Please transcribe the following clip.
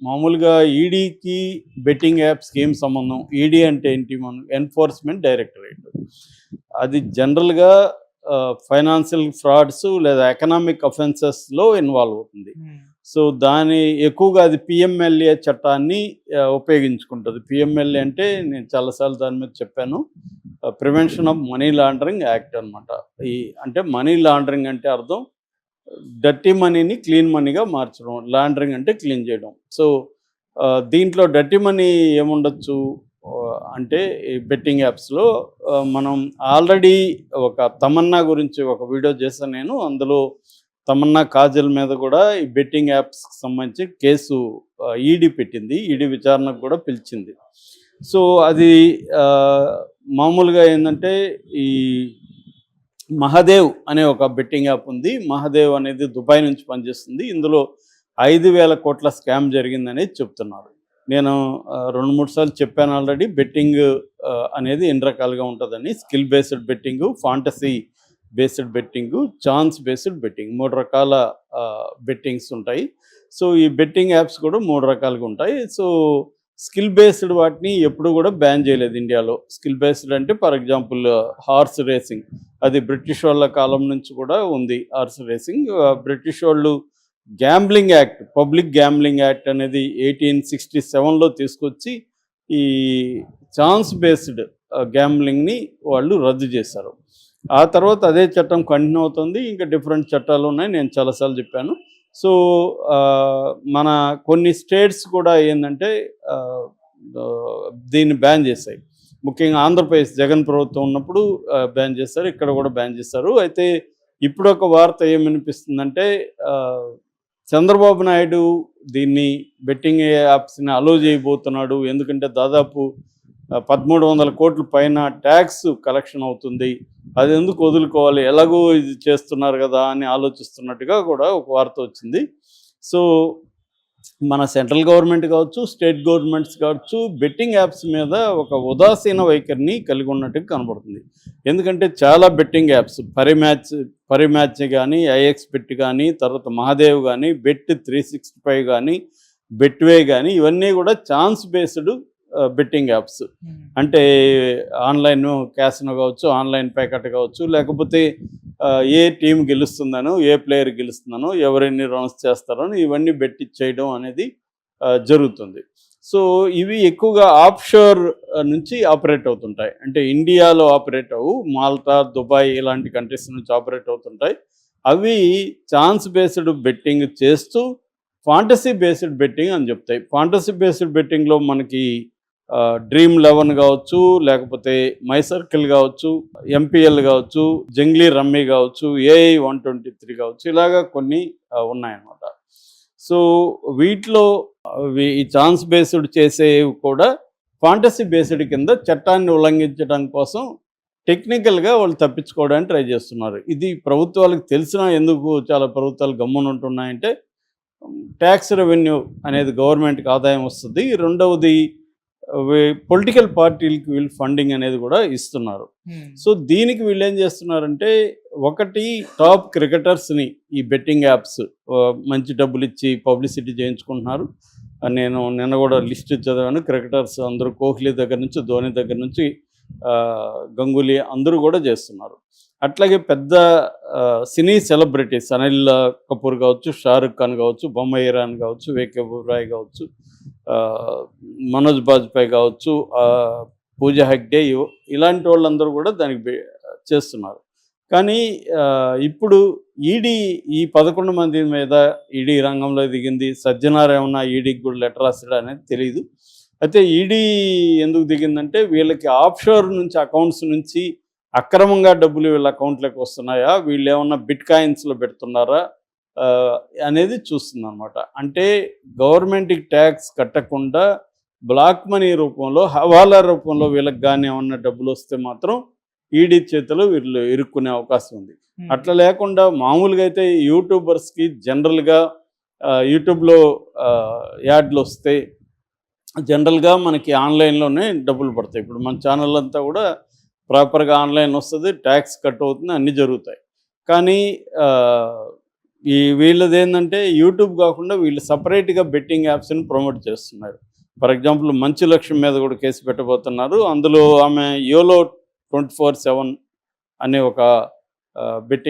మామూలుగా ఈడీకి బెట్టింగ్ యాప్స్కి ఏం సంబంధం? ఈడీ అంటే ఏంటి? మనం ఎన్ఫోర్స్మెంట్ డైరెక్టరేట్. అది జనరల్గా ఫైనాన్షియల్ ఫ్రాడ్స్ లేదా ఎకనామిక్ అఫెన్సెస్లో ఇన్వాల్వ్ అవుతుంది. సో దాని ఎక్కువగా అది పిఎంఎల్ఏ చట్టాన్ని ఉపయోగించుకుంటుంది. పిఎంఎల్ఏ అంటే నేను చాలాసార్లు దాని మీద చెప్పాను. Prevention of money laundering act అనమాట. అంటే మనీ లాండరింగ్ అంటే అర్థం డర్టీ మనీని క్లీన్ మనీగా మార్చడం, లాండరింగ్ అంటే క్లీన్ చేయడం. సో దీంట్లో డర్టీ మనీ ఏముండొచ్చు అంటే ఈ బెట్టింగ్ యాప్స్లో మనం ఆల్రెడీ ఒక తమన్నా గురించి ఒక వీడియో చేశాను నేను. అందులో తమన్నా కాజల్ మీద కూడా ఈ బెట్టింగ్ యాప్స్కి సంబంధించి కేసు ఈడీ పెట్టింది. ఈడీ విచారణకు కూడా పిలిచింది. సో అది మామూలుగా ఏంటంటే ఈ మహాదేవ్ అనే ఒక బెట్టింగ్ యాప్ ఉంది. మహాదేవ్ అనేది దుబాయ్ నుంచి పనిచేస్తుంది. ఇందులో 5,000 కోట్ల స్కామ్ జరిగిందనేది చెప్తున్నారు. నేను 2-3 సార్లు చెప్పాను ఆల్రెడీ. బెట్టింగ్ అనేది ఎన్ని రకాలుగా ఉంటుందని. Skill based betting, fantasy based betting, chance based betting, 3 రకాల బెట్టింగ్స్ ఉంటాయి. సో ఈ బెట్టింగ్ యాప్స్ కూడా 3 రకాలుగా ఉంటాయి. సో స్కిల్ బేస్డ్ వాటిని ఎప్పుడు కూడా బ్యాన్ చేయలేదు ఇండియాలో. స్కిల్ బేస్డ్ అంటే ఫర్ ఎగ్జాంపుల్ హార్స్ రేసింగ్, అది బ్రిటిష్ వాళ్ళ కాలం నుంచి కూడా ఉంది హార్స్ రేసింగ్. బ్రిటిష్ వాళ్ళు gambling act, public gambling act అనేది 1867లో తీసుకొచ్చి ఈ ఛాన్స్ బేస్డ్ గ్యాంబ్లింగ్ని వాళ్ళు రద్దు చేశారు. ఆ తర్వాత అదే చట్టం కంటిన్యూ అవుతుంది. ఇంకా డిఫరెంట్ చట్టాలు ఉన్నాయి, నేను చాలాసార్లు చెప్పాను. సో మన కొన్ని స్టేట్స్ కూడా ఏంటంటే దీన్ని బ్యాన్ చేశాయి. ముఖ్యంగా ఆంధ్రప్రదేశ్ జగన్ ప్రభుత్వం ఉన్నప్పుడు బ్యాన్ చేశారు, ఇక్కడ కూడా బ్యాన్ చేశారు. అయితే ఇప్పుడు ఒక వార్త ఏమనిపిస్తుందంటే చంద్రబాబు నాయుడు దీన్ని బెట్టింగ్ యాప్స్ని అలో చేయబోతున్నాడు. ఎందుకంటే దాదాపు 1,300 కోట్ల పైన ట్యాక్స్ కలెక్షన్ అవుతుంది, అది ఎందుకు వదులుకోవాలి, ఎలాగో ఇది చేస్తున్నారు కదా అని ఆలోచిస్తున్నట్టుగా కూడా ఒక వార్త వచ్చింది. సో మన సెంట్రల్ గవర్నమెంట్ కావచ్చు, స్టేట్ గవర్నమెంట్స్ కావచ్చు, బెట్టింగ్ యాప్స్ మీద ఒక ఉదాసీన వైఖరిని కలిగి ఉన్నట్టుగా కనబడుతుంది. ఎందుకంటే చాలా బెట్టింగ్ యాప్స్, పరిమ్యాచ్ కానీ, ఐఎక్స్ బెట్ కానీ, తర్వాత మహాదేవ్ కానీ, బెట్ 365 కానీ, బెట్వే కానీ, ఇవన్నీ కూడా ఛాన్స్ బేస్డ్ బెట్టింగ్ యాప్స్. అంటే ఆన్లైన్ క్యాసినో కావచ్చు, ఆన్లైన్ ప్యాకెట్ కావచ్చు, లేకపోతే ఏ టీం గెలుస్తుందనో, ఏ ప్లేయర్ గెలుస్తుందనో, ఎవరెన్ని రన్స్ చేస్తారో ఇవన్నీ బెట్ చేయడం అనేది జరుగుతుంది. సో ఇవి ఎక్కువగా ఆఫ్షోర్ నుంచి ఆపరేట్ అవుతుంటాయి. అంటే ఇండియాలో ఆపరేట్ అవ్వు, మాల్టా, దుబాయ్ ఇలాంటి కంట్రీస్ నుంచి ఆపరేట్ అవుతుంటాయి. అవి ఛాన్స్ బేస్డ్ బెట్టింగ్ చేస్తూ ఫాంటసీ బేస్డ్ బెట్టింగ్ అని చెప్తాయి. ఫాంటసీ బేస్డ్ బెట్టింగ్లో మనకి డ్రీమ్ 11 కావచ్చు, లేకపోతే మై సర్కిల్ కావచ్చు, ఎంపీఎల్ కావచ్చు, జంగ్లీ రమ్మీ కావచ్చు, ఏఐ 123 కావచ్చు, ఇలాగా కొన్ని ఉన్నాయన్నమాట. సో వీటిలో ఈ ఛాన్స్ బేస్డ్ చేసేవి కూడా ఫాంటసీ బేస్డ్ కింద చట్టాన్ని ఉల్లంఘించడం కోసం టెక్నికల్గా వాళ్ళు తప్పించుకోవడానికి ట్రై చేస్తున్నారు. ఇది ప్రభుత్వాలకు తెలిసినా ఎందుకు చాలా ప్రభుత్వాలు గమ్మునుంటున్నాయంటే ట్యాక్స్ రెవెన్యూ అనేది గవర్నమెంట్కి ఆదాయం వస్తుంది. రెండవది పొలిటికల్ పార్టీలకి వీళ్ళు ఫండింగ్ అనేది కూడా ఇస్తున్నారు. సో దీనికి వీళ్ళు ఏం చేస్తున్నారంటే, ఒకటి టాప్ క్రికెటర్స్ని ఈ బెట్టింగ్ యాప్స్ మంచి డబ్బులు ఇచ్చి పబ్లిసిటీ చేయించుకుంటున్నారు. నేను నిన్న కూడా లిస్ట్ చదివాను. క్రికెటర్స్ అందరూ కోహ్లీ దగ్గర నుంచి, ధోని దగ్గర నుంచి, గంగూలీ అందరూ కూడా చేస్తున్నారు. అట్లాగే పెద్ద సినీ సెలబ్రిటీస్ అనిల్ కపూర్ కావచ్చు, షారుఖ్ ఖాన్ కావచ్చు, బొమ్మాయి ఇరాన్ కావచ్చు, వేకే బురాయ్ కావచ్చు, మనోజ్ బాజ్పేయి కావచ్చు, పూజా హెగ్డే, ఇలాంటి వాళ్ళందరూ కూడా దానికి చేస్తున్నారు. కానీ ఇప్పుడు ఈడీ ఈ 11 మంది మీద ఈడీ రంగంలో దిగింది. సజ్జనార్ ఏమన్నా ఈడీకి కూడా లెటర్ రాసాడా అనేది తెలియదు. అయితే ఈడీ ఎందుకు దిగిందంటే, వీళ్ళకి ఆఫ్షోర్ నుంచి అకౌంట్స్ నుంచి అక్రమంగా డబ్బులు వీళ్ళ అకౌంట్లోకి వస్తున్నాయా, వీళ్ళు ఏమన్నా బిట్ కాయిన్స్లో పెడుతున్నారా అనేది చూస్తుంది అనమాట. అంటే గవర్నమెంట్కి ట్యాక్స్ కట్టకుండా బ్లాక్ మనీ రూపంలో, హవాలా రూపంలో వీళ్ళకి కానీ ఏమన్నా డబ్బులు వస్తే మాత్రం ఈడీ చేతిలో వీళ్ళు ఇరుక్కునే అవకాశం ఉంది. అట్లా లేకుండా మామూలుగా అయితే యూట్యూబర్స్కి జనరల్గా యూట్యూబ్లో యాడ్లు వస్తే జనరల్గా మనకి ఆన్లైన్లోనే డబ్బులు పడతాయి. ఇప్పుడు మన ఛానల్ అంతా కూడా ప్రాపర్గా ఆన్లైన్ వస్తుంది, ట్యాక్స్ కట్ అవుతుంది, అన్నీ జరుగుతాయి. కానీ వీళ్ళది ఏంటంటే యూట్యూబ్ కాకుండా వీళ్ళు సపరేట్గా బెట్టింగ్ యాప్స్ని ప్రమోట్ చేస్తున్నారు. ఫర్ ఎగ్జాంపుల్ మంచు లక్ష్మి మీద కూడా కేసు పెట్టబోతున్నారు. అందులో ఆమె యోలో 24/7 అనే ఒక బెట్టింగ్